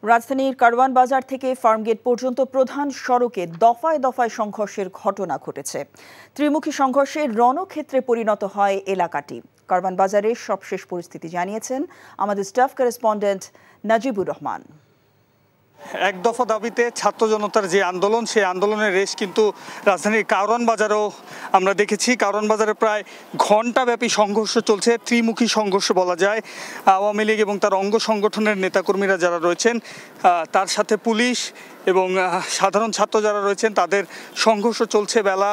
রাজধানীর কারওয়ান বাজার থেকে ফার্মগেট পর্যন্ত প্রধান সড়কে দফায় দফায় সংঘর্ষের ঘটনা ঘটেছে। ত্রিমুখী সংঘর্ষে রণক্ষেত্রে পরিণত হয় এলাকাটি। কারওয়ান বাজারের সবশেষ পরিস্থিতি জানিয়েছেন আমাদের স্টাফ করেসপন্ডেন্ট নাজিবুর রহমান। এক দফা দাবিতে ছাত্র জনতার যে আন্দোলন, সেই আন্দোলনের রেশ কিন্তু রাজধানীর কারওয়ান বাজারেও আমরা দেখেছি। কারওয়ান বাজারে প্রায় ঘণ্টাব্যাপী সংঘর্ষ চলছে, ত্রিমুখী সংঘর্ষ বলা যায়। আওয়ামী লীগ এবং তার অঙ্গ সংগঠনের নেতাকর্মীরা যারা রয়েছেন, তার সাথে পুলিশ এবং সাধারণ ছাত্র যারা রয়েছেন, তাদের সংঘর্ষ চলছে বেলা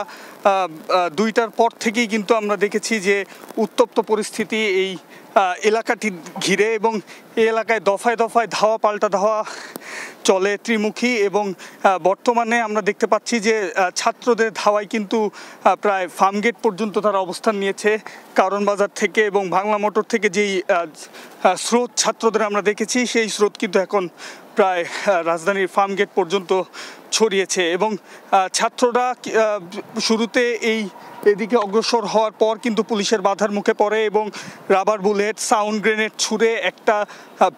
2টার পর থেকেই। কিন্তু আমরা দেখেছি যে উত্তপ্ত পরিস্থিতি এই এলাকাটি ঘিরে, এবং এই এলাকায় দফায় দফায় ধাওয়া পাল্টা ধাওয়া চলে ত্রিমুখী। এবং বর্তমানে আমরা দেখতে পাচ্ছি যে ছাত্রদের ধাওয়ায় কিন্তু প্রায় ফার্মগেট পর্যন্ত তারা অবস্থান নিয়েছে। কারওয়ান বাজার থেকে এবং বাংলা মোটর থেকে যেই স্রোত ছাত্রদের আমরা দেখেছি, সেই স্রোত কিন্তু এখন প্রায় রাজধানীর ফার্মগেট পর্যন্ত ছড়িয়েছে। এবং ছাত্ররা শুরুতে এদিকে অগ্রসর হওয়ার পর কিন্তু পুলিশের বাধার মুখে পড়ে এবং রাবার বুলেট, সাউন্ড গ্রেনেড ছুড়ে একটা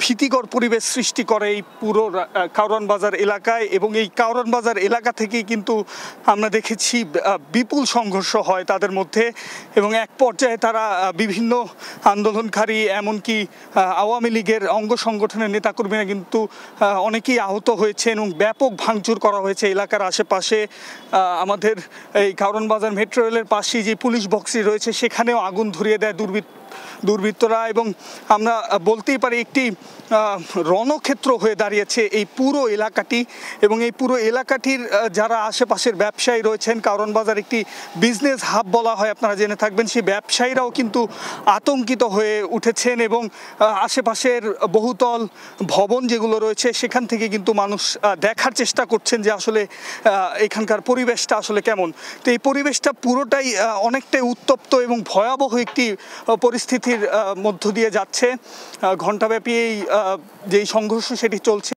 ভীতিকর পরিবেশ সৃষ্টি করে এই পুরো কারওয়ান বাজার এলাকায়। এবং এই কারওয়ান বাজার এলাকা থেকেই কিন্তু আমরা দেখেছি বিপুল সংঘর্ষ হয় তাদের মধ্যে। এবং এক পর্যায়ে তারা বিভিন্ন আন্দোলনকারী, এমনকি আওয়ামী লীগের অঙ্গ সংগঠনের নেতাকর্মীরা কিন্তু অনেকেই আহত হয়েছেন এবং ব্যাপক ভাঙচুর করা হয়েছে এলাকার আশেপাশে। আমাদের এই কারওয়ান বাজার মেট্রো রেলের পাশেই যে পুলিশ বক্সটি রয়েছে, সেখানেও আগুন ধরিয়ে দেয় দুর্বৃত্তরা। এবং আমরা বলতেই পারি একটি রণক্ষেত্র হয়ে দাঁড়িয়েছে এই পুরো এলাকাটি। এবং এই পুরো এলাকাটির যারা আশেপাশের ব্যবসায়ী রয়েছেন, কারওয়ান বাজার একটি বিজনেস হাব বলা হয়, আপনারা জেনে থাকবেন, সেই ব্যবসায়ীরাও কিন্তু আতঙ্কিত হয়ে উঠেছেন। এবং আশেপাশের বহুতল ভবন যেগুলো রয়েছে, সেখান থেকে কিন্তু মানুষ দেখার চেষ্টা করছেন যে আসলে এখানকার পরিবেশটা আসলে কেমন। তো এই পরিবেশটা পুরোটাই অনেকটাই উত্তপ্ত এবং ভয়াবহ একটি পরিস্থিতির মধ্য দিয়ে যাচ্ছে। ঘণ্টাব্যাপী যেই সংঘর্ষ সেটি চলছে।